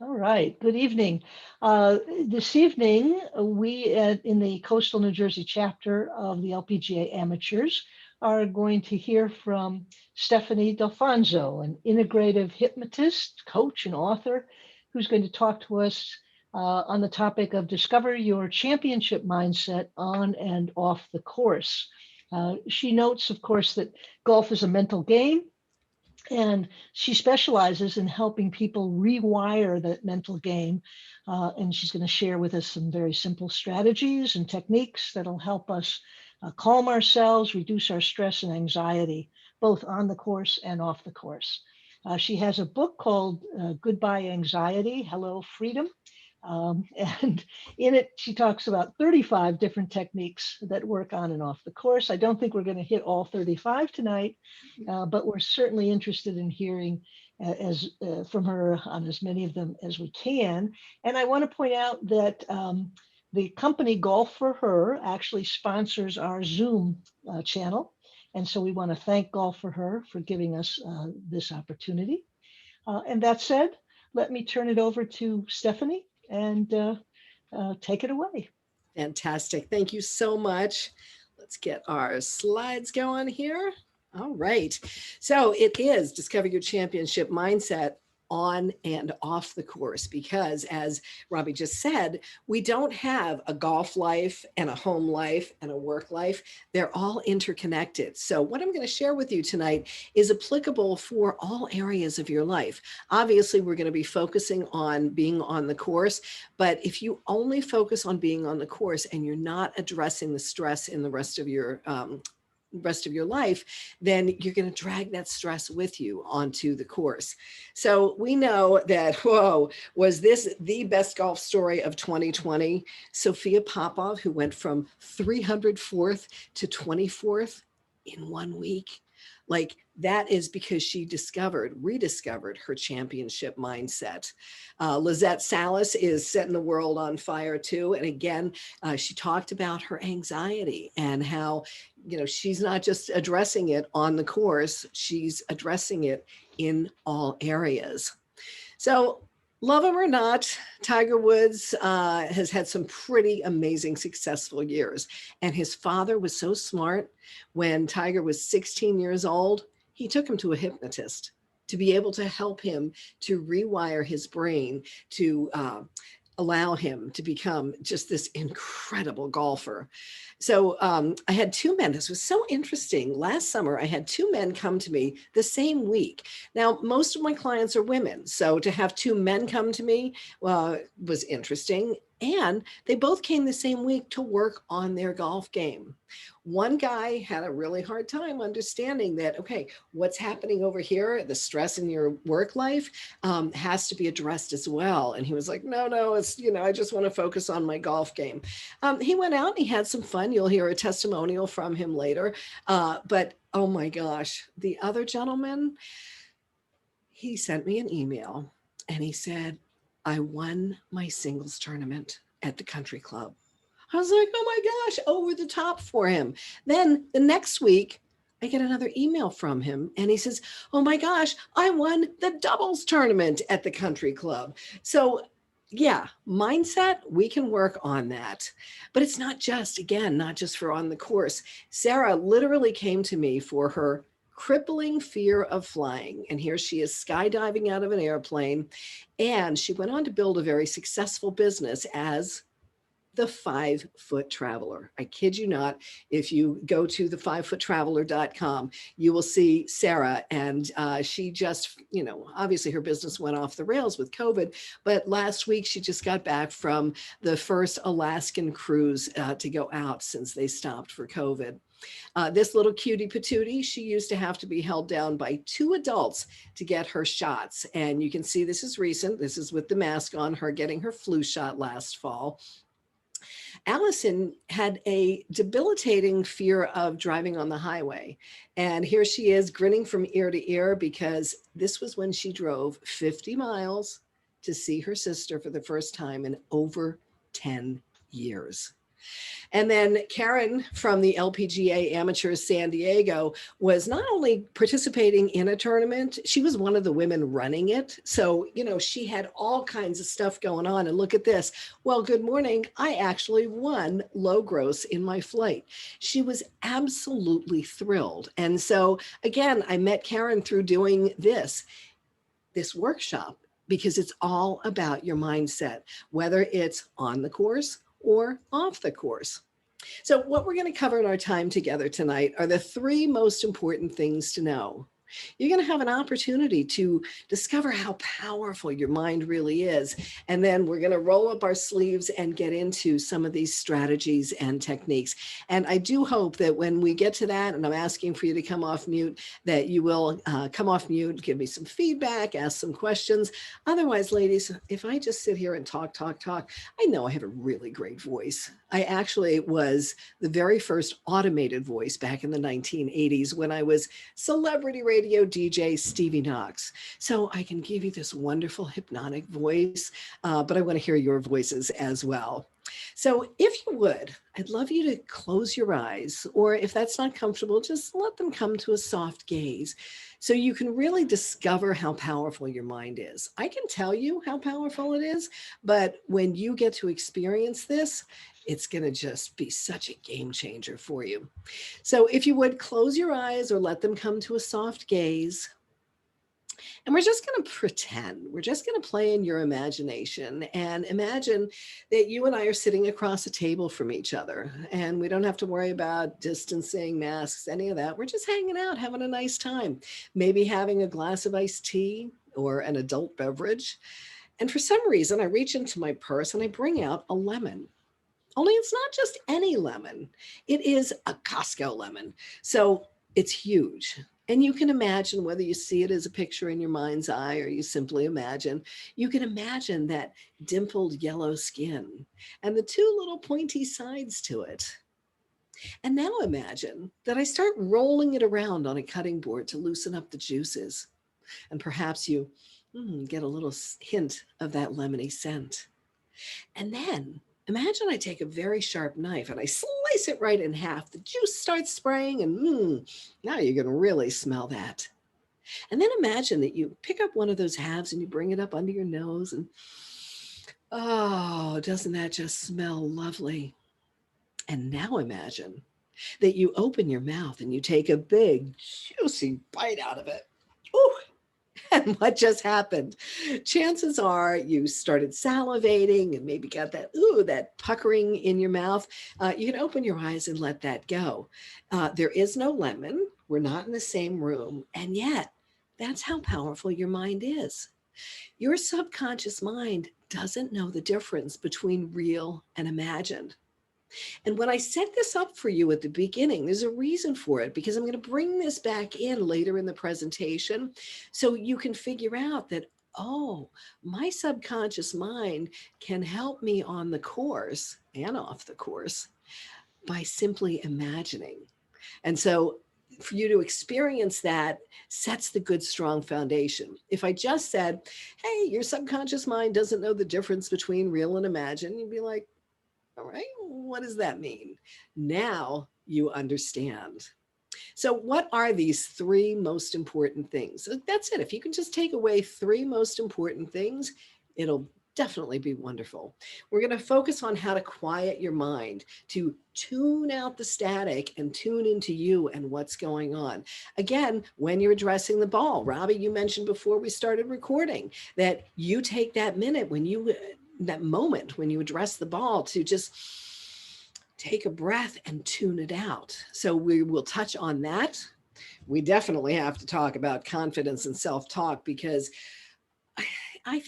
All right. Good evening. This evening, we in the Coastal New Jersey chapter of the LPGA Amateurs are going to hear from Stephanie Dalfonzo, an integrative hypnotist, coach, and author, who's going to talk to us on the topic of discover your championship mindset on and off the course. She notes, of course, that golf is a mental game and she specializes in helping people rewire that mental game. And she's going to share with us some very simple strategies and techniques that'll help us calm ourselves, reduce our stress and anxiety, both on the course and off the course. She has a book called Goodbye Anxiety, Hello Freedom. And in it, she talks about 35 different techniques that work on and off the course. I don't think we're going to hit all 35 tonight, but we're certainly interested in hearing as from her on as many of them as we can. And I want to point out that the company Golf for Her actually sponsors our Zoom channel. And so we want to thank Golf for Her for giving us this opportunity. And that said, let me turn it over to Stephanie and take it away. Fantastic. Thank you so much. Let's get our slides going here. All right. So it is Discover Your Championship Mindset on and off the course, because as Robbie just said, we don't have a golf life and a home life and a work life. They're all interconnected. So what I'm going to share with you tonight is applicable for all areas of your life. Obviously, we're going to be focusing on being on the course, but if you only focus on being on the course and you're not addressing the stress in the rest of your life, then you're going to drag that stress with you onto the course. So we know that, whoa, was this the best golf story of 2020? Sophia Popov, who went from 304th to 24th in 1 week. Like, that is because she rediscovered her championship mindset. Lizette Salas is setting the world on fire too. And again, she talked about her anxiety and how, she's not just addressing it on the course, she's addressing it in all areas. So, love him or not, Tiger Woods has had some pretty amazing, successful years. And his father was so smart. When Tiger was 16 years old, he took him to a hypnotist to be able to help him to rewire his brain, to allow him to become just this incredible golfer. So I had two men. This was so interesting. Last summer, I had two men come to me the same week. Now, most of my clients are women. So to have two men come to me was interesting. And they both came the same week to work on their golf game. One guy had a really hard time understanding that, okay, what's happening over here, the stress in your work life has to be addressed as well. And he was like, no, it's, I just want to focus on my golf game. He went out and he had some fun. You'll hear a testimonial from him later. But oh my gosh, the other gentleman, he sent me an email and he said, I won my singles tournament at the country club. I was like, oh my gosh, over the top for him. Then the next week, I get another email from him and he says, oh my gosh, I won the doubles tournament at the country club. So yeah, mindset, we can work on that. But it's not just for on the course. Sarah literally came to me for her crippling fear of flying. And here she is skydiving out of an airplane. And she went on to build a very successful business as the 5-foot traveler. I kid you not. If you go to the 5foottraveler.com, you will see Sarah. And she just, obviously her business went off the rails with COVID. But last week, she just got back from the first Alaskan cruise to go out since they stopped for COVID. This little cutie patootie, she used to have to be held down by 2 adults to get her shots. And you can see this is recent. This is with the mask on, her getting her flu shot last fall. Allison had a debilitating fear of driving on the highway. And here she is grinning from ear to ear because this was when she drove 50 miles to see her sister for the first time in over 10 years. And then Karen from the LPGA Amateurs San Diego was not only participating in a tournament, she was one of the women running it. So, she had all kinds of stuff going on. And look at this. Well, good morning. I actually won low gross in my flight. She was absolutely thrilled. And so, again, I met Karen through doing this workshop, because it's all about your mindset, whether it's on the course or off the course. So what we're going to cover in our time together tonight are the three most important things to know. You're going to have an opportunity to discover how powerful your mind really is. And then we're going to roll up our sleeves and get into some of these strategies and techniques. And I do hope that when we get to that, and I'm asking for you to come off mute, that you will come off mute, give me some feedback, ask some questions. Otherwise, ladies, if I just sit here and talk, I know I have a really great voice. I actually was the very first automated voice back in the 1980s when I was celebrity radio DJ Stevie Knox. So I can give you this wonderful hypnotic voice, but I want to hear your voices as well. So if you would, I'd love you to close your eyes, or if that's not comfortable, just let them come to a soft gaze so you can really discover how powerful your mind is. I can tell you how powerful it is, but when you get to experience this, it's going to just be such a game changer for you. So if you would, close your eyes or let them come to a soft gaze. And we're just going to pretend. We're just going to play in your imagination and imagine that you and I are sitting across a table from each other. And we don't have to worry about distancing, masks, any of that. We're just hanging out, having a nice time. Maybe having a glass of iced tea or an adult beverage. And for some reason, I reach into my purse and I bring out a lemon. Only it's not just any lemon. It is a Costco lemon. So it's huge. And you can imagine, whether you see it as a picture in your mind's eye or you simply imagine, you can imagine that dimpled yellow skin and the two little pointy sides to it. And now imagine that I start rolling it around on a cutting board to loosen up the juices. And perhaps you get a little hint of that lemony scent. And then imagine I take a very sharp knife and I slice it right in half. The juice starts spraying and now you're going to really smell that. And then imagine that you pick up one of those halves and you bring it up under your nose and oh, doesn't that just smell lovely? And now imagine that you open your mouth and you take a big juicy bite out of it. Ooh. And what just happened? Chances are you started salivating and maybe got that puckering in your mouth. You can open your eyes and let that go. There is no lemon. We're not in the same room. And yet, that's how powerful your mind is. Your subconscious mind doesn't know the difference between real and imagined. And when I set this up for you at the beginning, there's a reason for it, because I'm going to bring this back in later in the presentation so you can figure out that, oh, my subconscious mind can help me on the course and off the course by simply imagining. And so for you to experience that sets the good, strong foundation. If I just said, hey, your subconscious mind doesn't know the difference between real and imagined, you'd be like, all right, what does that mean? Now you understand. So what are these three most important things? So that's it. If you can just take away three most important things, it'll definitely be wonderful. We're going to focus on how to quiet your mind, to tune out the static and tune into you and what's going on. Again, when you're addressing the ball, Robbie, you mentioned before we started recording that you take that minute that moment when you address the ball to just take a breath and tune it out. So we will touch on that. We definitely have to talk about confidence and self-talk, because I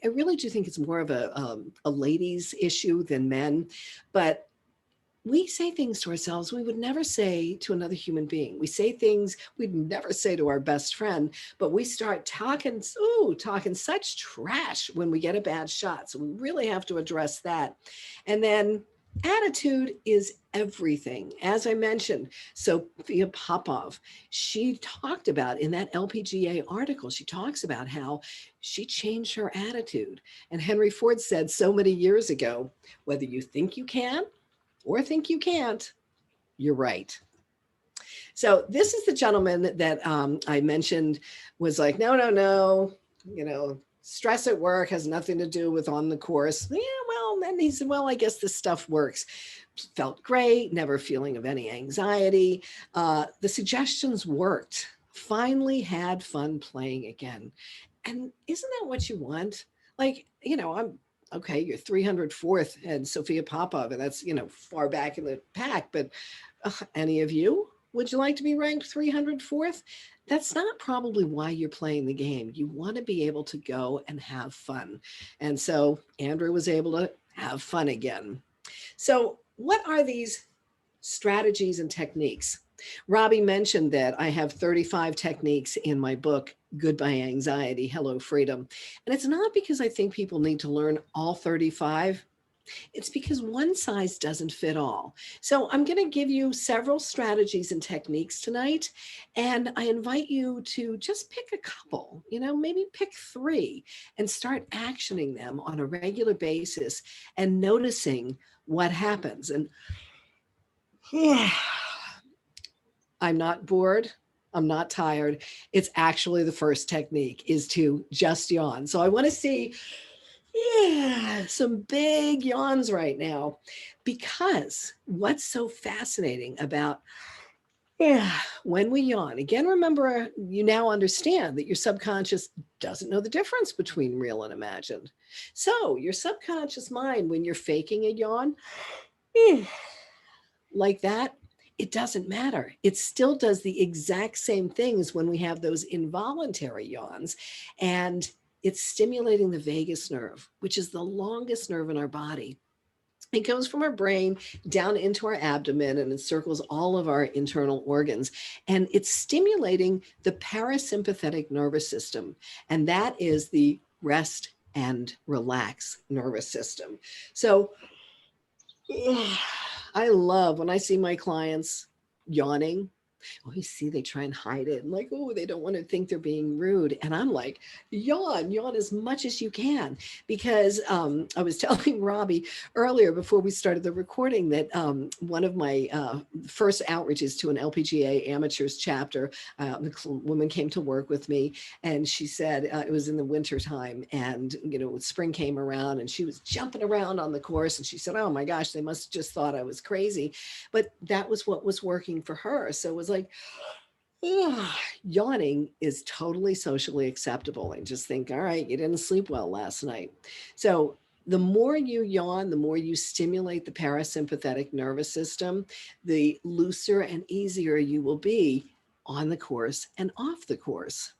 really do think it's more of a ladies issue than men, but we say things to ourselves we would never say to another human being. We say things we'd never say to our best friend, but we start talking such trash when we get a bad shot. So we really have to address that. And then attitude is everything. As I mentioned, Sophia Popov, she talked about in that LPGA article, she talks about how she changed her attitude. And Henry Ford said so many years ago, whether you think you can or think you can't, you're right. So this is the gentleman that I mentioned was like, no, no, no, stress at work has nothing to do with on the course. Yeah, well, then he said, well, I guess this stuff works. Felt great, never feeling of any anxiety. The suggestions worked. Finally had fun playing again. And isn't that what you want? Like, I'm okay, you're 304th and Sophia Popov, and that's, far back in the pack, but any of you? Would you like to be ranked 304th? That's not probably why you're playing the game. You want to be able to go and have fun. And so Andrew was able to have fun again. So, what are these strategies and techniques? Robbie mentioned that I have 35 techniques in my book, Goodbye Anxiety, Hello Freedom. And it's not because I think people need to learn all 35. It's because one size doesn't fit all. So I'm going to give you several strategies and techniques tonight. And I invite you to just pick a couple, maybe pick 3 and start actioning them on a regular basis and noticing what happens. And I'm not bored. I'm not tired. It's actually the first technique is to just yawn. So I want to see some big yawns right now, because what's so fascinating about when we yawn, again, remember, you now understand that your subconscious doesn't know the difference between real and imagined. So your subconscious mind, when you're faking a yawn like that, it doesn't matter. It still does the exact same things when we have those involuntary yawns. And it's stimulating the vagus nerve, which is the longest nerve in our body. It goes from our brain down into our abdomen and encircles all of our internal organs. And it's stimulating the parasympathetic nervous system. And that is the rest and relax nervous system. So I love when I see my clients yawning. Oh, you see, they try and hide it. And like, oh, they don't want to think they're being rude. And I'm like, yawn as much as you can. Because I was telling Robbie earlier before we started the recording that one of my first outreaches to an LPGA amateurs chapter, the woman came to work with me, and she said it was in the winter time, and spring came around, and she was jumping around on the course, and she said, oh my gosh, they must have just thought I was crazy. But that was what was working for her. So it was like, yawning is totally socially acceptable. And just think, all right, you didn't sleep well last night. So the more you yawn, the more you stimulate the parasympathetic nervous system, the looser and easier you will be on the course and off the course.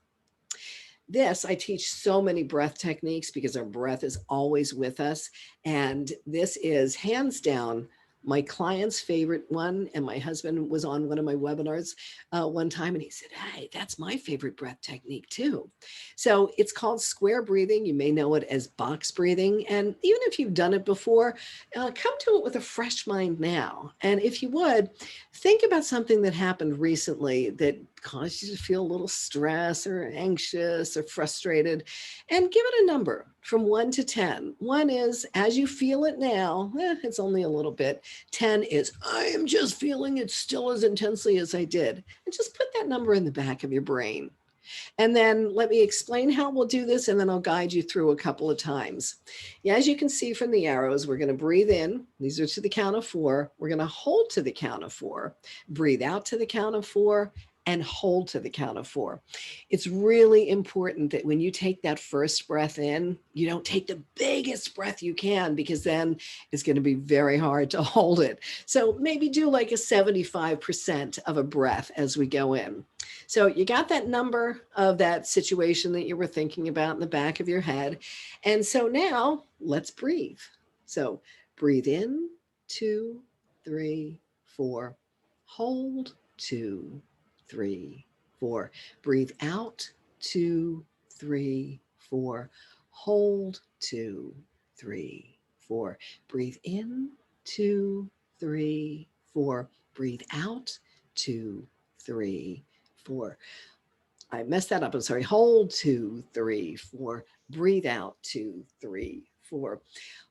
I teach so many breath techniques because our breath is always with us. And this is hands down my client's favorite one. And my husband was on one of my webinars one time, and he said, hey, that's my favorite breath technique too. So it's called square breathing. You may know it as box breathing. And even if you've done it before, come to it with a fresh mind now. And if you would, think about something that happened recently that caused you to feel a little stress or anxious or frustrated, and give it a number from 1 to 10. 1 is as you feel it now, it's only a little bit. 10 is I am just feeling it still as intensely as I did. And just put that number in the back of your brain. And then let me explain how we'll do this, and then I'll guide you through a couple of times. Yeah, as you can see from the arrows, we're going to breathe in. These are to the count of 4. We're going to hold to the count of 4, breathe out to the count of 4, and hold to the count of 4. It's really important that when you take that first breath in, you don't take the biggest breath you can, because then it's going to be very hard to hold it. So maybe do like a 75% of a breath as we go in. So you got that number of that situation that you were thinking about in the back of your head. And so now let's breathe. So breathe in, 2, 3, 4, hold, 2, 3, 4. Breathe out, 2, 3, 4. Hold, 2, 3, 4. Breathe in, 2, 3, 4. Breathe out, 2, 3, 4. I messed that up. I'm sorry. Hold, 2, 3, 4. Breathe out, 2, 3, 4.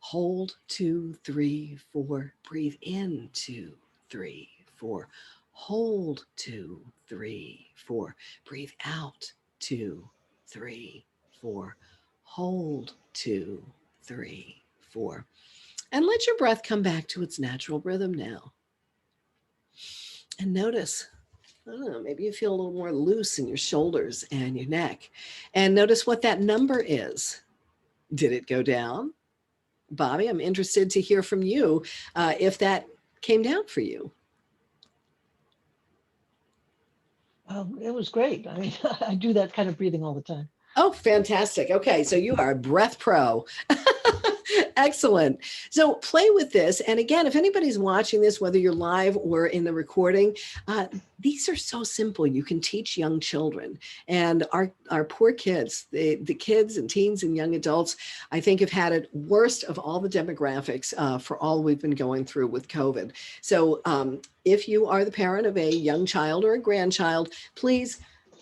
Hold, 2, 3, 4. Breathe in, 2, 3, 4. Hold, 2, 3, 4. Breathe out, 2, 3, 4. Hold, 2, 3, 4. And let your breath come back to its natural rhythm now. And notice, I don't know, maybe you feel a little more loose in your shoulders and your neck. And notice what that number is. Did it go down? Bobby, I'm interested to hear from you if that came down for you. It was great. I mean, I do that kind of breathing all the time. Oh, fantastic. Okay, so you are a breath pro. Excellent. So play with this. And again, if anybody's watching this, whether you're live or in the recording, these are so simple. You can teach young children. And our poor kids, the kids and teens and young adults, I think have had it worst of all the demographics for all we've been going through with COVID. So if you are the parent of a young child or a grandchild, please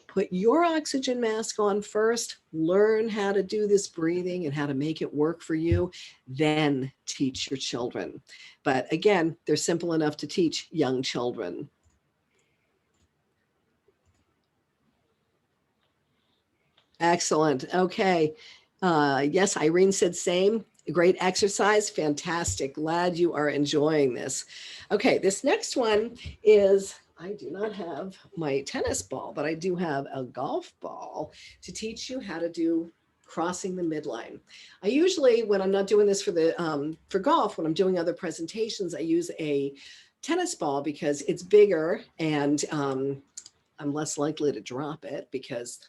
put your oxygen mask on first, learn how to do this breathing and how to make it work for you, then teach your children. But again, they're simple enough to teach young children. Excellent. Okay. Yes, Irene said same. Great exercise. Fantastic. Glad you are enjoying this. Okay, this next one is, I do not have my tennis ball, but I do have a golf ball to teach you how to do crossing the midline. I usually, when I'm not doing this for golf, when I'm doing other presentations, I use a tennis ball because it's bigger and I'm less likely to drop it because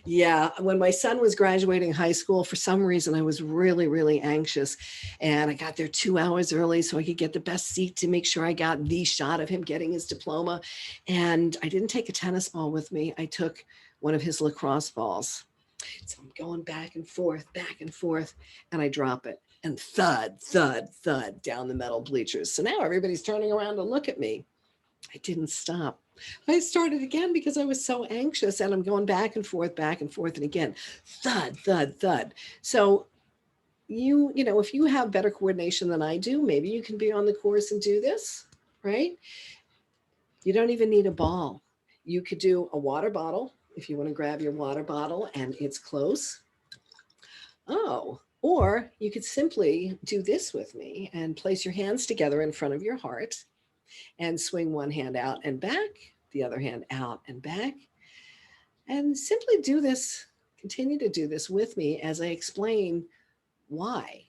yeah, when my son was graduating high school, for some reason, I was really, really anxious. And I got there 2 hours early so I could get the best seat to make sure I got the shot of him getting his diploma. And I didn't take a tennis ball with me. I took one of his lacrosse balls. So I'm going back and forth, and I drop it. And thud, thud, thud down the metal bleachers. So now everybody's turning around to look at me. I didn't stop. I started again because I was so anxious, and I'm going back and forth, and again, thud, thud, thud. So you know, if you have better coordination than I do, maybe you can be on the course and do this, right? You don't even need a ball. You could do a water bottle if you want to grab your water bottle and it's close. Oh, or you could simply do this with me and place your hands together in front of your heart and swing one hand out and back, the other hand out and back. And simply do this, continue to do this with me as I explain why.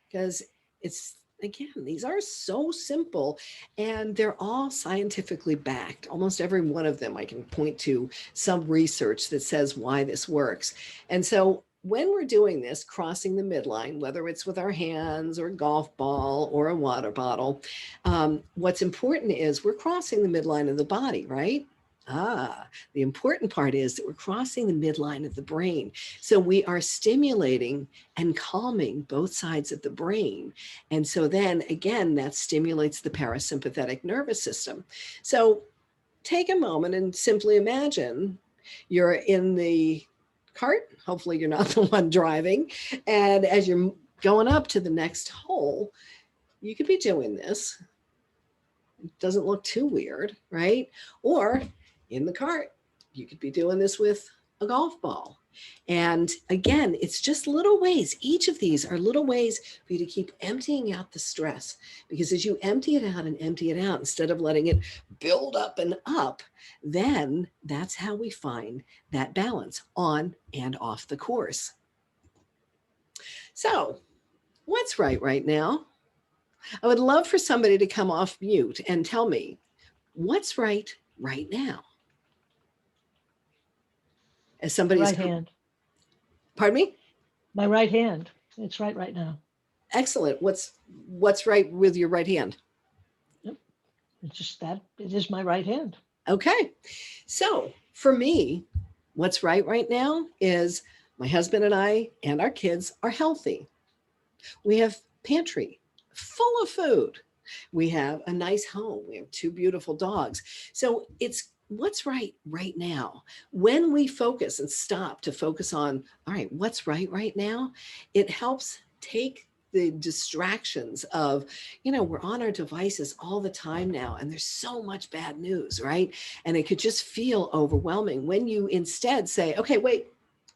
Because it's, again, these are so simple and they're all scientifically backed. Almost every one of them I can point to some research that says why this works. And so when we're doing this, crossing the midline, whether it's with our hands or a golf ball or a water bottle, what's important is we're crossing the midline of the body, right? The important part is that we're crossing the midline of the brain. So we are stimulating and calming both sides of the brain. And so then again, that stimulates the parasympathetic nervous system. So take a moment and simply imagine you're in the cart. Hopefully you're not the one driving. And as you're going up to the next hole, you could be doing this. It doesn't look too weird, right? Or in the cart, you could be doing this with a golf ball. And again, it's just little ways. Each of these are little ways for you to keep emptying out the stress. Because as you empty it out and empty it out, instead of letting it build up and up, then that's how we find that balance on and off the course. So what's right now? I would love for somebody to come off mute and tell me what's right now. As somebody's Right hand. Pardon me? My right hand. It's right now. Excellent. What's right with your right hand? Yep. It's just that it is my right hand. Okay. So for me, what's right now is my husband and I and our kids are healthy. We have pantry full of food. We have a nice home. We have 2 beautiful dogs. So it's what's right now. When we focus and stop to focus on, all right, what's right now, it helps take the distractions of, we're on our devices all the time now, and there's so much bad news, right? And it could just feel overwhelming. When you instead say, okay, wait,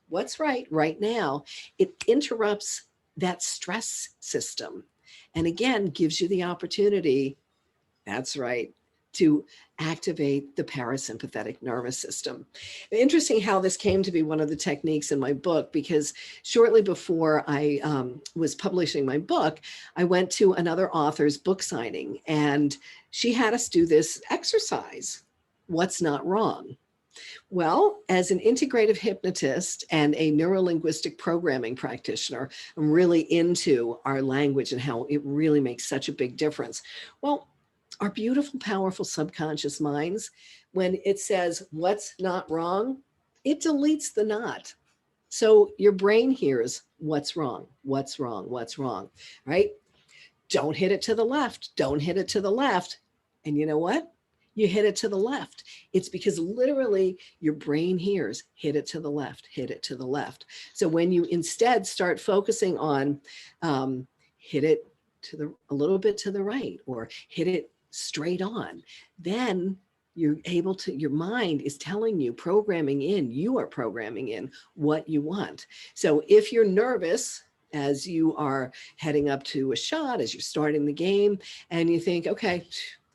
what's right now, it interrupts that stress system. And again, gives you the opportunity, that's right, to activate the parasympathetic nervous system. Interesting how this came to be one of the techniques in my book, because shortly before I was publishing my book, I went to another author's book signing, and she had us do this exercise. What's not wrong? Well, as an integrative hypnotist and a neurolinguistic programming practitioner, I'm really into our language and how it really makes such a big difference. Well, our beautiful, powerful subconscious minds, when it says what's not wrong, it deletes the not. So your brain hears what's wrong, what's wrong, what's wrong, right? Don't hit it to the left. Don't hit it to the left. And you know what? You hit it to the left. It's because literally your brain hears hit it to the left, hit it to the left. So when you instead start focusing on hit it to a little bit to the right, or hit it straight on, then you're able to, your mind is telling you, you are programming in what you want. So if you're nervous, as you are heading up to a shot, as you're starting the game, and you think, okay,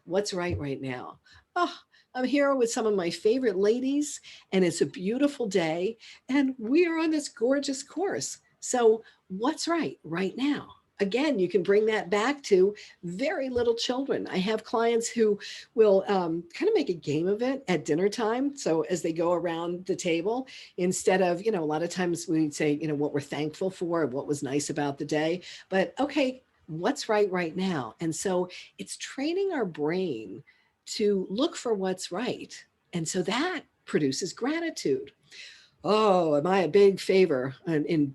what's right now? Oh, I'm here with some of my favorite ladies, and it's a beautiful day, and we are on this gorgeous course. So what's right now? Again, you can bring that back to very little children. I have clients who will kind of make a game of it at dinner time. So as they go around the table, instead of, a lot of times we'd say, what we're thankful for, what was nice about the day, but okay, what's right now? And so it's training our brain to look for what's right. And so that produces gratitude. Oh, am I a big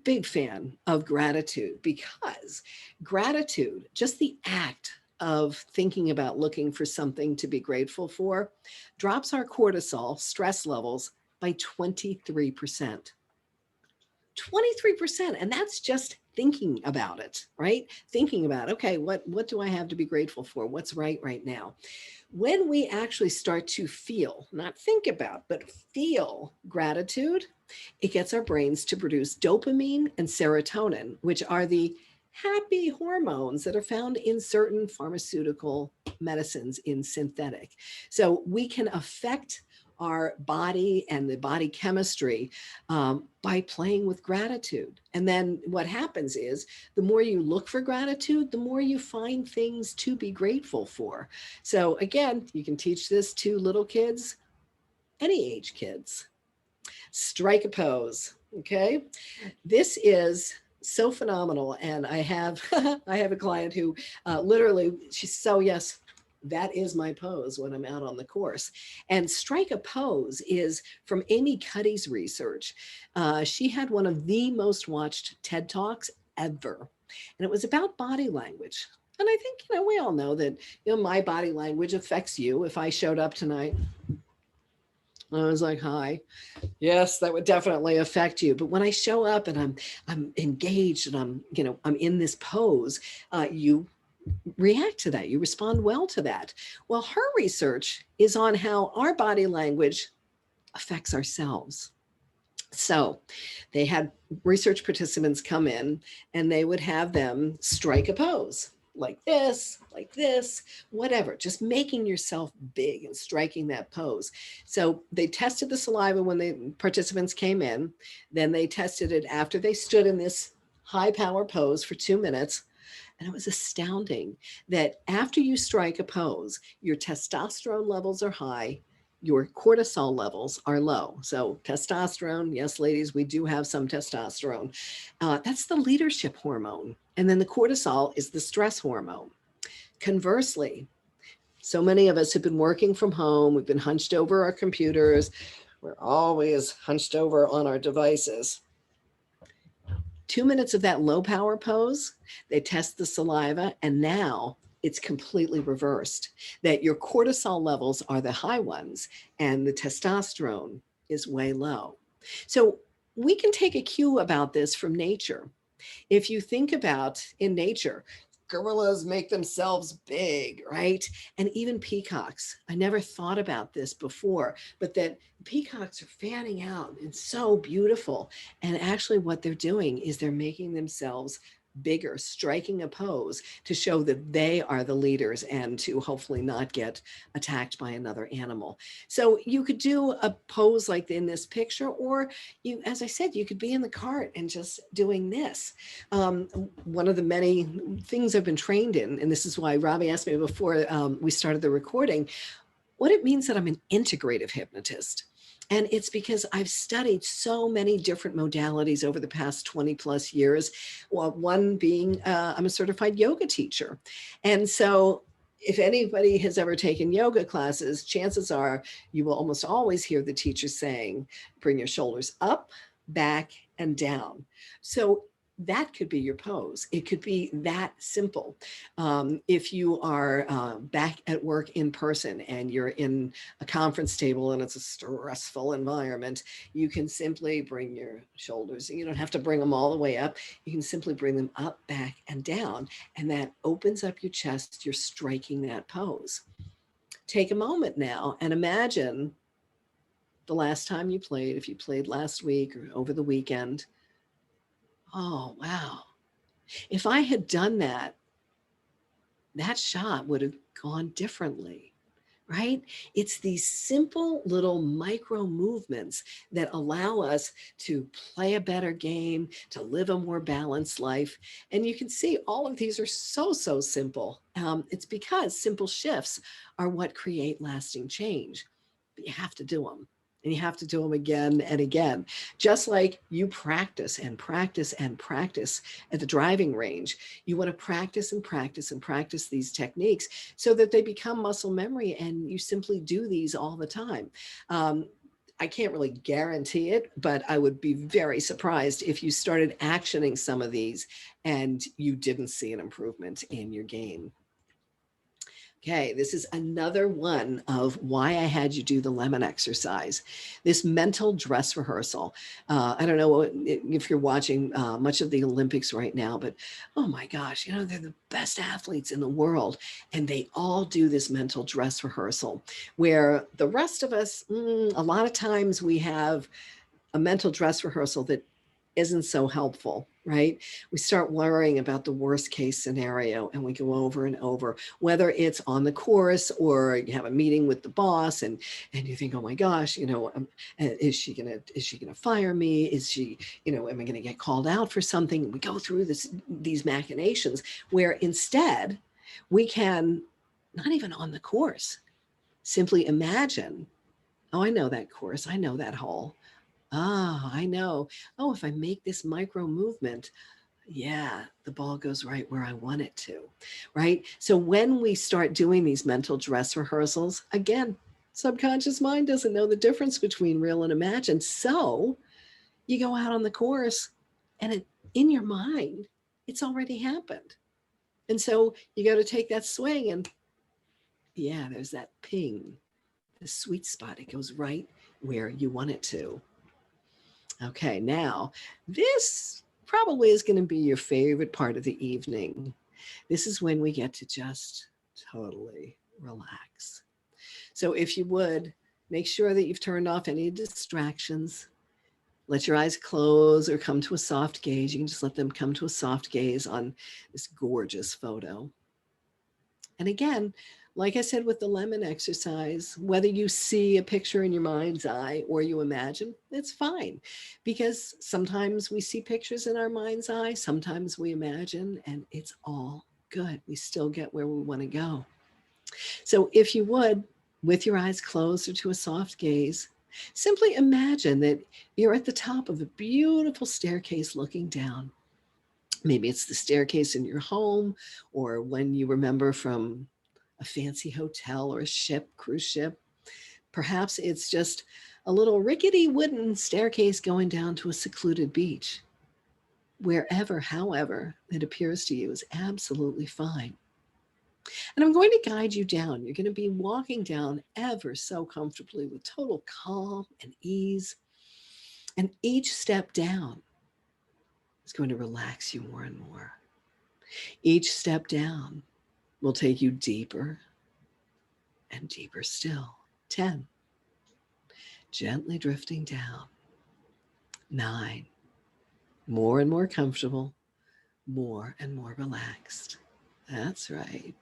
big fan of gratitude, because gratitude, just the act of thinking about looking for something to be grateful for, drops our cortisol stress levels by 23%. 23%. And that's just thinking about it, right? Thinking about, okay, what do I have to be grateful for? What's right now? When we actually start to feel, not think about, but feel gratitude, it gets our brains to produce dopamine and serotonin, which are the happy hormones that are found in certain pharmaceutical medicines in synthetic. So we can affect our body and the body chemistry by playing with gratitude. And then what happens is, the more you look for gratitude, the more you find things to be grateful for. So again, you can teach this to little kids, any age kids. Strike a pose, okay? This is so phenomenal. And I have I have a client who literally, she's so, yes, that is my pose when I'm out on the course. And strike a pose is from Amy Cuddy's research. She had one of the most watched TED Talks ever. And it was about body language. And I think, we all know that, my body language affects you. If I showed up tonight, I was like, hi. Yes, that would definitely affect you. But when I show up and I'm engaged and I'm in this pose, you react to that. You respond well to that. Well, her research is on how our body language affects ourselves. So they had research participants come in, and they would have them strike a pose like this, whatever, just making yourself big and striking that pose. So they tested the saliva when the participants came in. Then they tested it after they stood in this high power pose for 2 minutes. And it was astounding that after you strike a pose, your testosterone levels are high, your cortisol levels are low. So testosterone, yes, ladies, we do have some testosterone. That's the leadership hormone. And then the cortisol is the stress hormone. Conversely, so many of us have been working from home. We've been hunched over our computers. We're always hunched over on our devices. 2 minutes of that low power pose, they test the saliva, and now it's completely reversed, that your cortisol levels are the high ones and the testosterone is way low. So we can take a cue about this from nature. If you think about in nature, gorillas make themselves big, right? And even peacocks. I never thought about this before, but that peacocks are fanning out and so beautiful. And actually, what they're doing is they're making themselves bigger, striking a pose to show that they are the leaders and to hopefully not get attacked by another animal. So you could do a pose like in this picture, or you, as I said, you could be in the cart and just doing this. One of the many things I've been trained in, and this is why Robbie asked me before we started the recording, what it means that I'm an integrative hypnotist. And it's because I've studied so many different modalities over the past 20 plus years. Well, one being I'm a certified yoga teacher. And so if anybody has ever taken yoga classes, chances are you will almost always hear the teacher saying, bring your shoulders up, back, and down. So that could be your pose. It could be that simple. If you are back at work in person and you're in a conference table and it's a stressful environment, you can simply bring your shoulders. You don't have to bring them all the way up. You can simply bring them up, back, and down. And that opens up your chest. You're striking that pose. Take a moment now and imagine the last time you played, if you played last week or over the weekend. Oh, wow. If I had done that, that shot would have gone differently, right? It's these simple little micro movements that allow us to play a better game, to live a more balanced life. And you can see all of these are so, so simple. It's because simple shifts are what create lasting change. But you have to do them. And you have to do them again and again, just like you practice and practice and practice at the driving range. You want to practice and practice and practice these techniques so that they become muscle memory and you simply do these all the time. I can't really guarantee it, but I would be very surprised if you started actioning some of these and you didn't see an improvement in your game. Okay, this is another one of why I had you do the lemon exercise, this mental dress rehearsal. I don't know if you're watching much of the Olympics right now, but oh my gosh, you know, they're the best athletes in the world. And they all do this mental dress rehearsal where the rest of us, a lot of times we have a mental dress rehearsal that isn't so helpful, right? We start worrying about the worst case scenario and we go over and over, whether it's on the course or you have a meeting with the boss and you think, oh my gosh, you know, is she gonna fire me? Is she, you know, am I gonna get called out for something? And we go through these machinations where instead we can, not even on the course, simply imagine, oh, I know that course, I know that hole. Ah, I know. Oh, if I make this micro movement, yeah, the ball goes right where I want it to, right? So when we start doing these mental dress rehearsals, again, subconscious mind doesn't know the difference between real and imagined. So you go out on the course and in your mind, it's already happened. And so you got to take that swing and yeah, there's that ping, the sweet spot. It goes right where you want it to. Okay, now this probably is going to be your favorite part of the evening. This is when we get to just totally relax. So if you would, make sure that you've turned off any distractions. Let your eyes close or come to a soft gaze. You can just let them come to a soft gaze on this gorgeous photo. And again, like I said with the lemon exercise, whether you see a picture in your mind's eye or you imagine, it's fine. Because sometimes we see pictures in our mind's eye, sometimes we imagine, and it's all good. We still get where we want to go. So if you would, with your eyes closed or to a soft gaze, simply imagine that you're at the top of a beautiful staircase looking down. Maybe it's the staircase in your home or when you remember from a fancy hotel or a ship, cruise ship. Perhaps it's just a little rickety wooden staircase going down to a secluded beach. Wherever, however, it appears to you is absolutely fine. And I'm going to guide you down. You're going to be walking down ever so comfortably with total calm and ease. And each step down is going to relax you more and more. Each step down will take you deeper and deeper still. 10, gently drifting down. 9, more and more comfortable, more and more relaxed. That's right.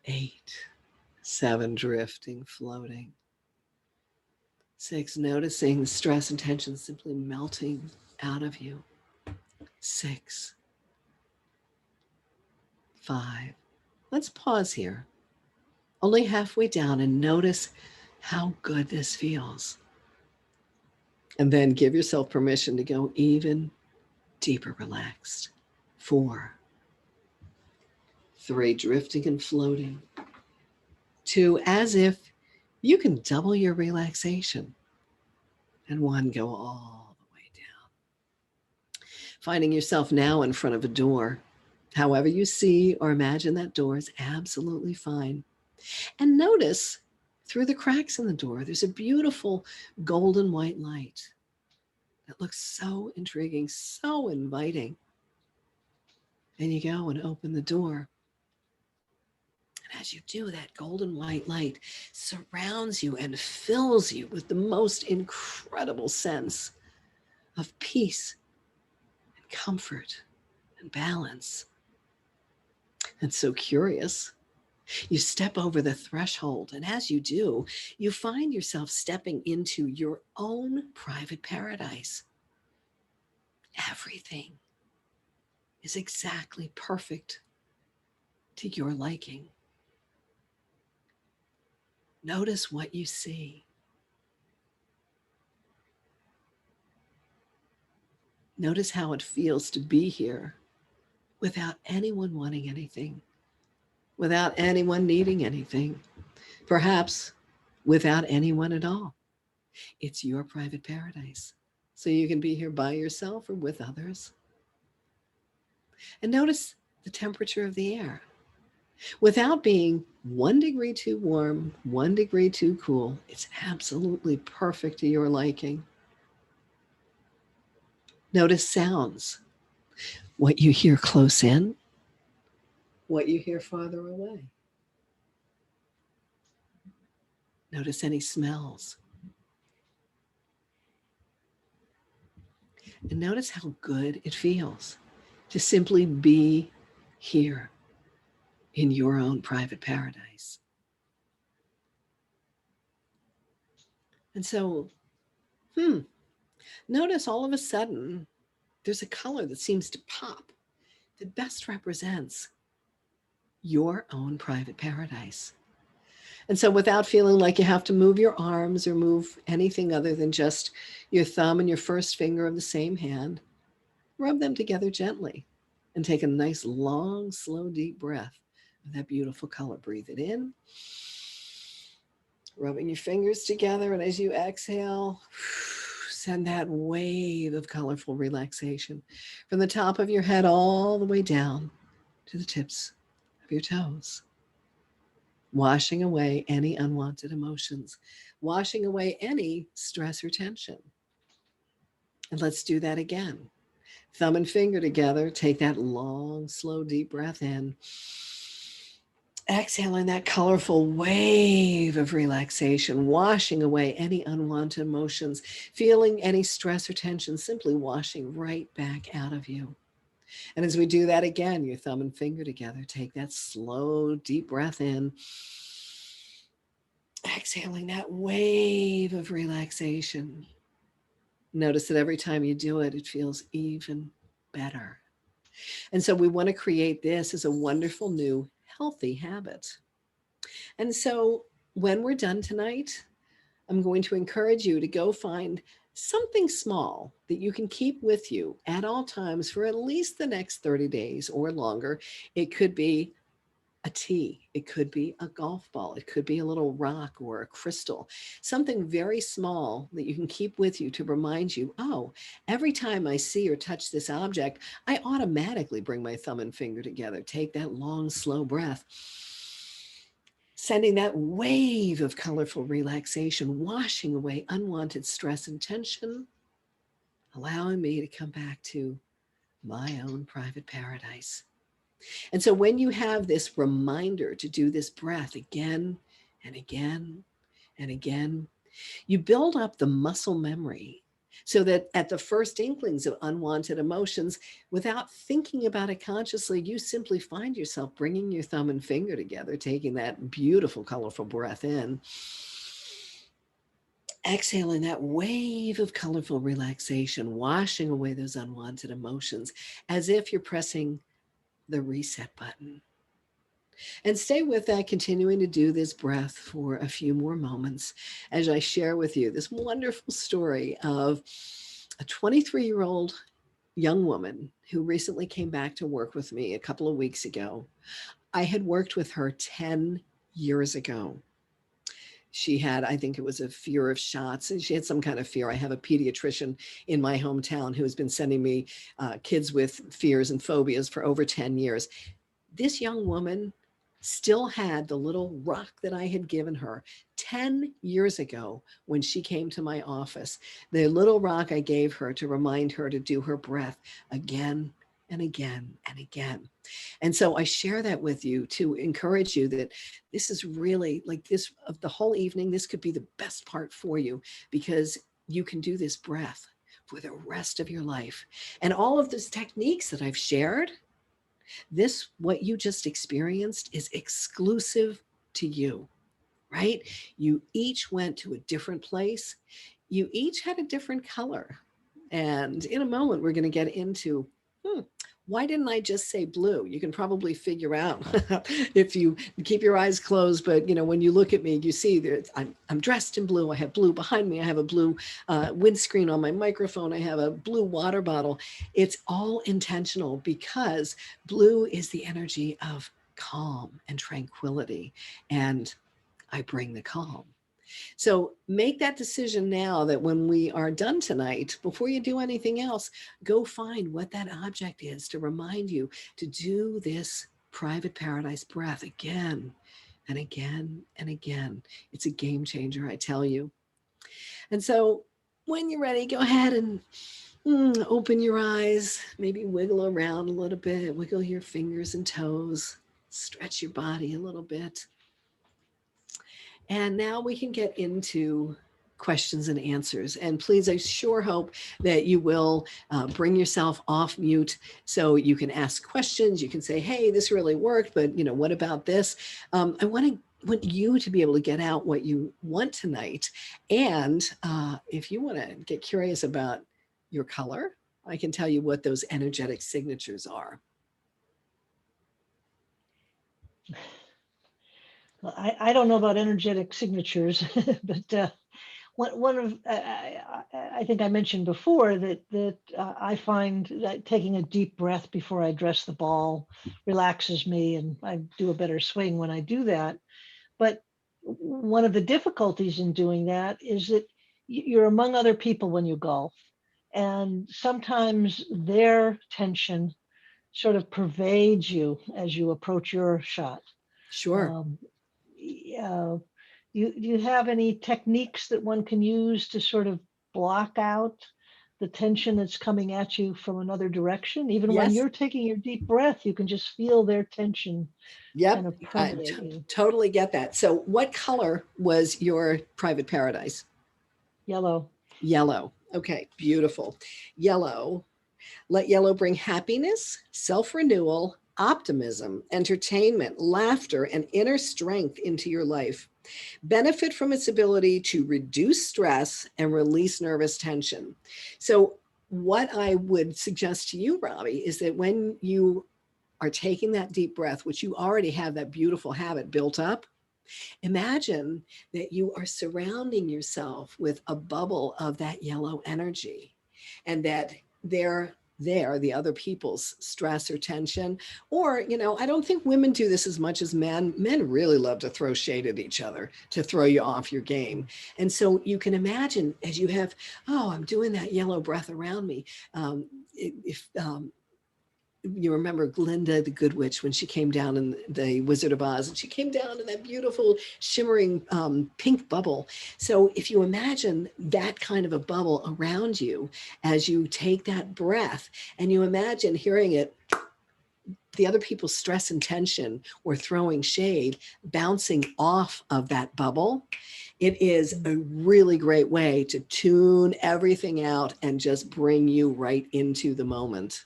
8, 7, drifting, floating. 6, noticing the stress and tension simply melting out of you. 6, 5. Let's pause here, only halfway down, and notice how good this feels. And then give yourself permission to go even deeper relaxed. 4, 3, drifting and floating. 2, as if you can double your relaxation. And 1, go all the way down. Finding yourself now in front of a door. However you see or imagine that door is absolutely fine. And notice through the cracks in the door, there's a beautiful golden white light that looks so intriguing, so inviting. And you go and open the door. And as you do, that golden white light surrounds you and fills you with the most incredible sense of peace and comfort and balance. And so curious, you step over the threshold, and as you do, you find yourself stepping into your own private paradise. Everything is exactly perfect to your liking. Notice what you see. Notice how it feels to be here without anyone wanting anything, without anyone needing anything, perhaps without anyone at all. It's your private paradise. So you can be here by yourself or with others. And notice the temperature of the air. Without being 1 degree too warm, 1 degree too cool, it's absolutely perfect to your liking. Notice sounds, what you hear close in, what you hear farther away. Notice any smells. And notice how good it feels to simply be here in your own private paradise. And so, notice all of a sudden, there's a color that seems to pop that best represents your own private paradise. And so without feeling like you have to move your arms or move anything other than just your thumb and your first finger of the same hand, rub them together gently and take a nice, long, slow, deep breath of that beautiful color. Breathe it in, rubbing your fingers together. And as you exhale, send that wave of colorful relaxation from the top of your head all the way down to the tips of your toes. Washing away any unwanted emotions, washing away any stress or tension. And let's do that again. Thumb and finger together, take that long, slow, deep breath in. Exhaling that colorful wave of relaxation, washing away any unwanted emotions, feeling any stress or tension, simply washing right back out of you. And as we do that again, your thumb and finger together, take that slow, deep breath in. Exhaling that wave of relaxation. Notice that every time you do it, it feels even better. And so we want to create this as a wonderful new healthy habit. And so when we're done tonight, I'm going to encourage you to go find something small that you can keep with you at all times for at least the next 30 days or longer. It could be a tea, it could be a golf ball, it could be a little rock or a crystal, something very small that you can keep with you to remind you, oh, every time I see or touch this object, I automatically bring my thumb and finger together, take that long, slow breath, sending that wave of colorful relaxation, washing away unwanted stress and tension, allowing me to come back to my own private paradise. And so when you have this reminder to do this breath again and again and again, you build up the muscle memory so that at the first inklings of unwanted emotions, without thinking about it consciously, you simply find yourself bringing your thumb and finger together, taking that beautiful, colorful breath in, exhaling that wave of colorful relaxation, washing away those unwanted emotions as if you're pressing the reset button. And stay with that, continuing to do this breath for a few more moments as I share with you this wonderful story of a 23-year-old young woman who recently came back to work with me a couple of weeks ago. I had worked with her 10 years ago. She had, I think it was a fear of shots, and she had some kind of fear. I have a pediatrician in my hometown who has been sending me kids with fears and phobias for over 10 years. This young woman still had the little rock that I had given her 10 years ago when she came to my office. The little rock I gave her to remind her to do her breath again and again and again. And so I share that with you to encourage you that this is really like this of the whole evening. This could be the best part for you because you can do this breath for the rest of your life. And all of those techniques that I've shared, this, what you just experienced, is exclusive to you, right? You each went to a different place. You each had a different color. And in a moment, we're going to get into, why didn't I just say blue? You can probably figure out if you keep your eyes closed. But, when you look at me, you see that I'm dressed in blue. I have blue behind me. I have a blue windscreen on my microphone. I have a blue water bottle. It's all intentional because blue is the energy of calm and tranquility. And I bring the calm. So make that decision now that when we are done tonight, before you do anything else, go find what that object is to remind you to do this private paradise breath again and again and again. It's a game changer, I tell you. And so when you're ready, go ahead and open your eyes, maybe wiggle around a little bit, wiggle your fingers and toes, stretch your body a little bit. And now we can get into questions and answers. And please, I sure hope that you will bring yourself off mute so you can ask questions. You can say, hey, this really worked, but what about this? I want you to be able to get out what you want tonight. And if you want to get curious about your color, I can tell you what those energetic signatures are. Well, I don't know about energetic signatures, but one of I think I mentioned before that I find that taking a deep breath before I address the ball relaxes me, and I do a better swing when I do that. But one of the difficulties in doing that is that you're among other people when you golf, and sometimes their tension sort of pervades you as you approach your shot. Sure. Yeah. Do you have any techniques that one can use to sort of block out the tension that's coming at you from another direction? Even when Yes. you're taking your deep breath, you can just feel their tension kind Yep. of I permeate you. totally get that. So what color was your private paradise? Yellow. Yellow. Okay, beautiful. Yellow. Let yellow bring happiness, self-renewal, optimism, entertainment, laughter, and inner strength into your life. Benefit from its ability to reduce stress and release nervous tension. So what I would suggest to you, Robbie, is that when you are taking that deep breath, which you already have that beautiful habit built up, imagine that you are surrounding yourself with a bubble of that yellow energy, and that there the other people's stress or tension. Or, I don't think women do this as much as men. Men really love to throw shade at each other to throw you off your game. And so you can imagine as you have, oh, I'm doing that yellow breath around me. If you remember Glinda the Good Witch when she came down in the Wizard of Oz, and she came down in that beautiful shimmering pink bubble. So if you imagine that kind of a bubble around you as you take that breath, and you imagine hearing it, the other people's stress and tension or throwing shade bouncing off of that bubble, it is a really great way to tune everything out and just bring you right into the moment.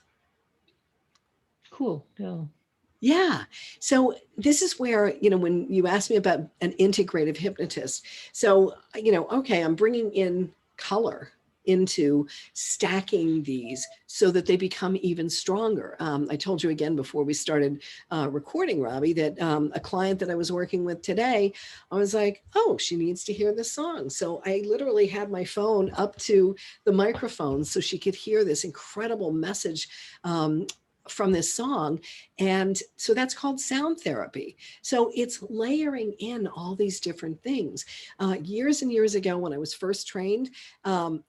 Cool. Yeah. Yeah. So this is where, when you asked me about an integrative hypnotist, so, okay, I'm bringing in color into stacking these so that they become even stronger. I told you again before we started recording, Robbie, that a client that I was working with today, I was like, oh, she needs to hear this song. So I literally had my phone up to the microphone so she could hear this incredible message from this song. And so that's called sound therapy. So it's layering in all these different things. Years and years ago, when I was first trained, I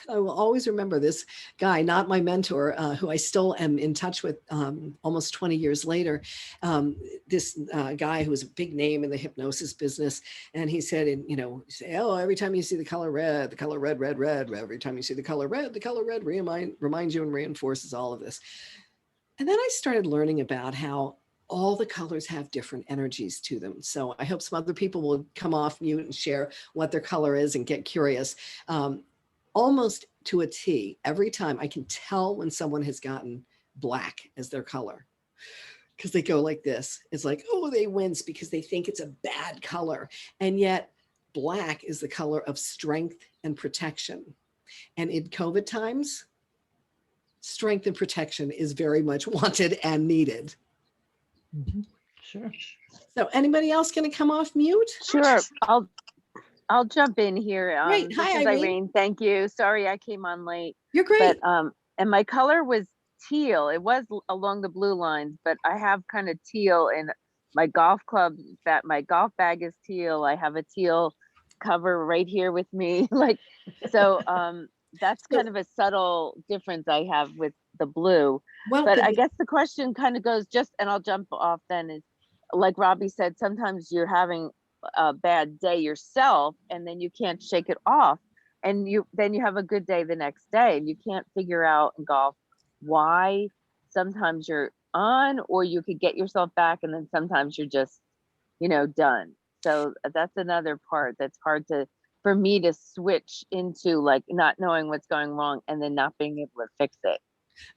will always remember this guy, not my mentor, who I still am in touch with almost 20 years later. This guy who was a big name in the hypnosis business. And he said, oh, every time you see the color red, red, red, every time you see the color red reminds you and reinforces all of this. And then I started learning about how all the colors have different energies to them. So I hope some other people will come off mute and share what their color is and get curious. Almost to a T, every time I can tell when someone has gotten black as their color, because they go like this. It's like, oh, they wince because they think it's a bad color. And yet black is the color of strength and protection. And in COVID times, strength and protection is very much wanted and needed. Mm-hmm. Sure. So anybody else going to come off mute? Sure. I'll jump in here. Great. This Hi, is Irene. Irene. Thank you. Sorry I came on late. You're great. But and my color was teal. It was along the blue lines, but I have kind of teal in my golf club. That my golf bag is teal. I have a teal cover right here with me. So that's kind of a subtle difference I have with the blue. Well, but I guess the question kind of goes and I'll jump off then, is like Robbie said, sometimes you're having a bad day yourself and then you can't shake it off, and then you have a good day the next day and you can't figure out in golf why sometimes you're on, or you could get yourself back and then sometimes you're just done. So that's another part that's hard for me to switch into, like not knowing what's going wrong and then not being able to fix it.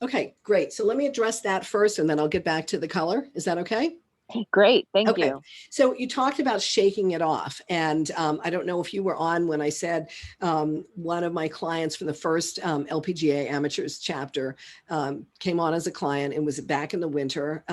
Okay, great. So let me address that first and then I'll get back to the color. Is that okay? Great. Thank you. So you talked about shaking it off. And I don't know if you were on when I said one of my clients from the first LPGA Amateurs chapter came on as a client and was back in the winter.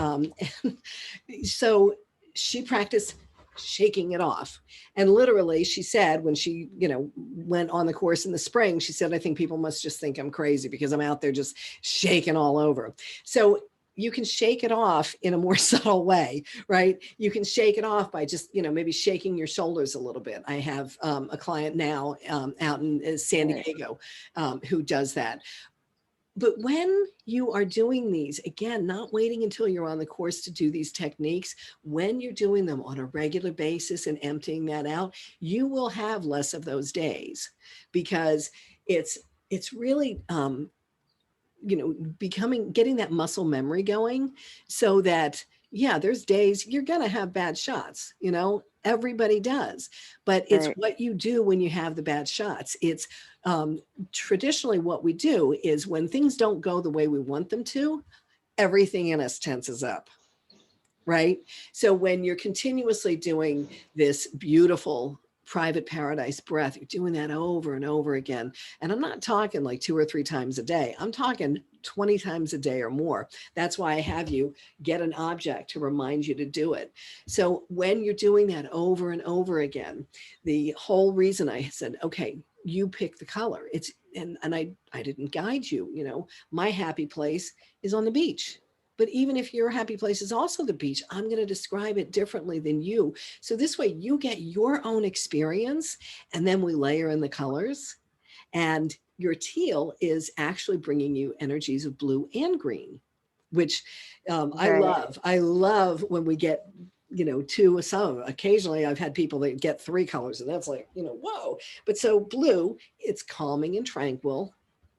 So she practiced shaking it off. And literally she said, when she, went on the course in the spring, she said, I think people must just think I'm crazy because I'm out there just shaking all over. So you can shake it off in a more subtle way, right? You can shake it off by just, maybe shaking your shoulders a little bit. I have a client now out in San Diego who does that. But when you are doing these, again, not waiting until you're on the course to do these techniques, when you're doing them on a regular basis and emptying that out, you will have less of those days, because it's really, getting that muscle memory going, so that, yeah, there's days you're going to have bad shots, everybody does, but it's what you do when you have the bad shots. It's traditionally what we do is when things don't go the way we want them to, everything in us tenses up, right? So when you're continuously doing this beautiful private paradise breath, you're doing that over and over again. And I'm not talking like 2 or 3 times a day. I'm talking 20 times a day or more. That's why I have you get an object to remind you to do it. So when you're doing that over and over again, the whole reason I said, okay, you pick the color. It's, and I didn't guide you, you know, my happy place is on the beach. But even if your happy place is also the beach, I'm going to describe it differently than you. So this way you get your own experience, and then we layer in the colors. And your teal is actually bringing you energies of blue and green, which I Right. love. I love when we get, you know, two, some, occasionally I've had people that get 3 colors, and that's like, you know, whoa. But so blue, it's calming and tranquil.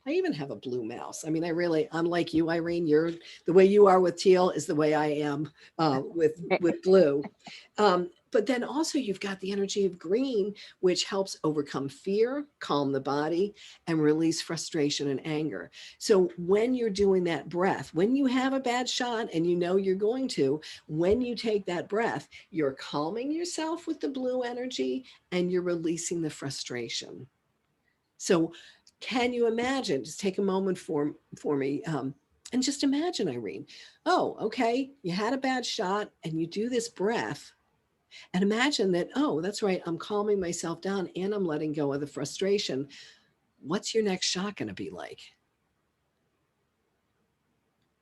I even have a blue mouse. I mean, I really, unlike you, Irene, you're, the way you are with teal is the way I am with blue. But then also you've got the energy of green, which helps overcome fear, calm the body, and release frustration and anger. So when you're doing that breath, when you have a bad shot and you know you're going to, when you take that breath, you're calming yourself with the blue energy and you're releasing the frustration. So can you imagine, just take a moment for me, and just imagine, Irene, oh, okay, you had a bad shot and you do this breath. And imagine that, oh, that's right, I'm calming myself down and I'm letting go of the frustration. What's your next shot going to be like?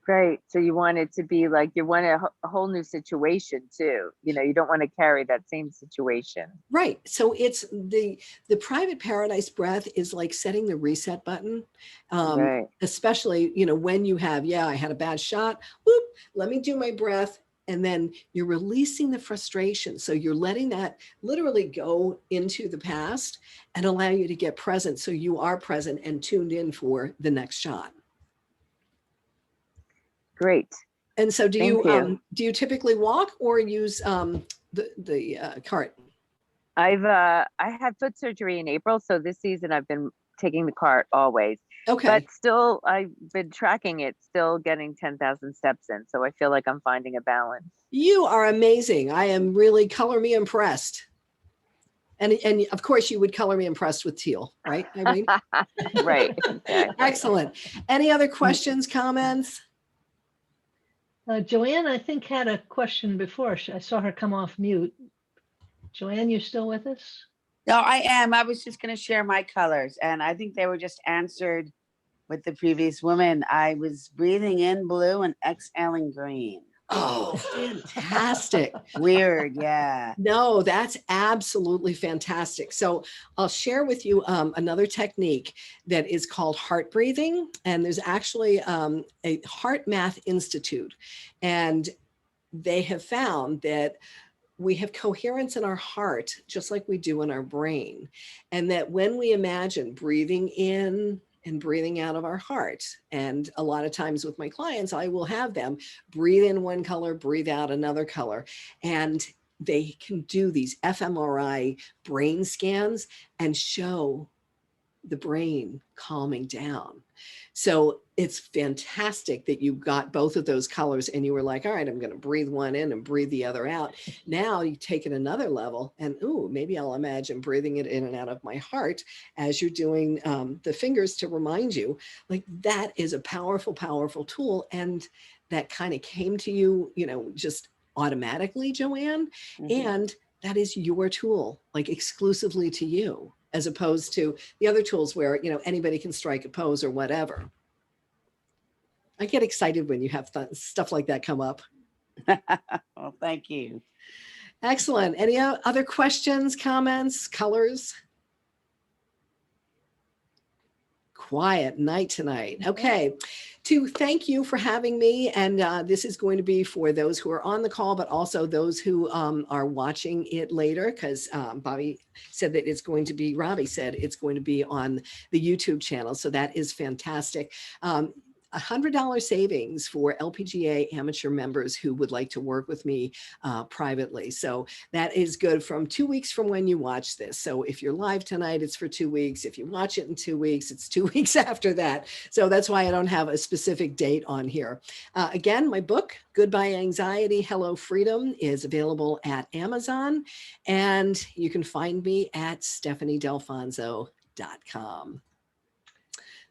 Right. So you want it to be like, you want a whole new situation too. You know, you don't want to carry that same situation. Right. So it's the private paradise breath is like setting the reset button. Right. Especially, you know, when you have, yeah, I had a bad shot. Whoop, let me do my breath. And then you're releasing the frustration. So you're letting that literally go into the past and allow you to get present. So you are present and tuned in for the next shot. Great. And so do Thank you do you typically walk or use the cart? I had foot surgery in April, so this season I've been taking the cart always. Okay. But still, I've been tracking it, still getting 10,000 steps in. So I feel like I'm finding a balance. You are amazing. I am really color me impressed. And of course you would color me impressed with teal, right, Irene? Right. Exactly. Excellent. Any other questions, comments? Joanne, I think, had a question before. I saw her come off mute. Joanne, you still with us? No, I am. I was just going to share my colors, and I think they were just answered with the previous woman. I was breathing in blue and exhaling green. Oh, fantastic. Weird, yeah. No, that's absolutely fantastic. So I'll share with you another technique that is called heart breathing. And there's actually a Heart Math Institute. And they have found that we have coherence in our heart, just like we do in our brain. And that when we imagine breathing in and breathing out of our heart, and a lot of times with my clients, I will have them breathe in one color, breathe out another color. And they can do these fMRI brain scans and show the brain calming down. So it's fantastic that you got both of those colors and you were like, all right, I'm going to breathe one in and breathe the other out. Now you take it another level and, ooh, maybe I'll imagine breathing it in and out of my heart as you're doing the fingers to remind you. Like, that is a powerful, powerful tool. And that kind of came to you, you know, just automatically, Joanne. Mhm. And that is your tool, like exclusively to you, as opposed to the other tools where, you know, anybody can strike a pose or whatever. I get excited when you have stuff like that come up. Well, thank you. Excellent. Any other questions, comments, colors? Quiet night tonight. Okay. To thank you for having me. And this is going to be for those who are on the call, but also those who are watching it later, because Robbie said it's going to be on the YouTube channel. So that is fantastic. $100 savings for LPGA amateur members who would like to work with me privately. So that is good from 2 weeks from when you watch this. So if you're live tonight, it's for 2 weeks. If you watch it in 2 weeks, it's 2 weeks after that. So that's why I don't have a specific date on here. Again, my book, Goodbye Anxiety, Hello Freedom, is available at Amazon. And you can find me at StephanieDalfonzo.com.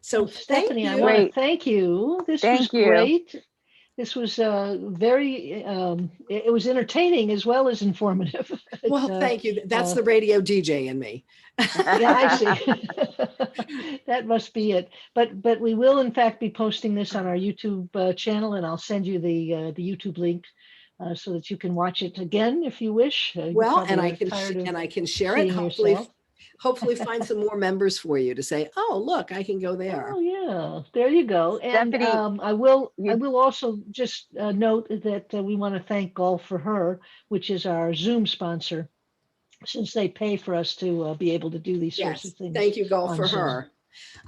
So Stephanie, I you. want to Great. thank you. This was Thank you. great. This was very, it was entertaining as well as informative. Well, thank you. That's the radio DJ in me. Yeah, I see. That must be it. But we will in fact be posting this on our YouTube channel, and I'll send you the YouTube link so that you can watch it again if you wish. You Well, probably and are tired of I can share it. seeing Hopefully, yourself. hopefully find some more members for you to say, oh, look, I can go there. Oh yeah, there you go. And Stephanie, I will you- also just note that we want to thank Golf for Her, which is our Zoom sponsor, since they pay for us to be able to do these sorts of Yes. things. Thank you, Golf, on for Zoom. her.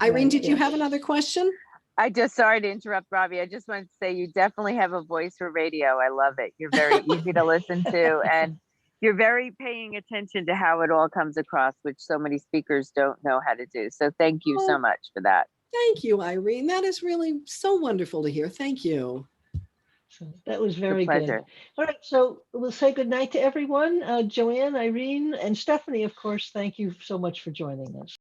Irene, Right, did you yeah. have another question? I just, sorry to interrupt, Robbie. I just wanted to say you definitely have a voice for radio. I love it. You're very easy to listen to, and you're very paying attention to how it all comes across, which so many speakers don't know how to do. So thank you so much for that. Thank you, Irene. That is really so wonderful to hear. Thank you. So that was It's a very good. pleasure. All right, so we'll say good night to everyone. Joanne, Irene, and Stephanie, of course, thank you so much for joining us.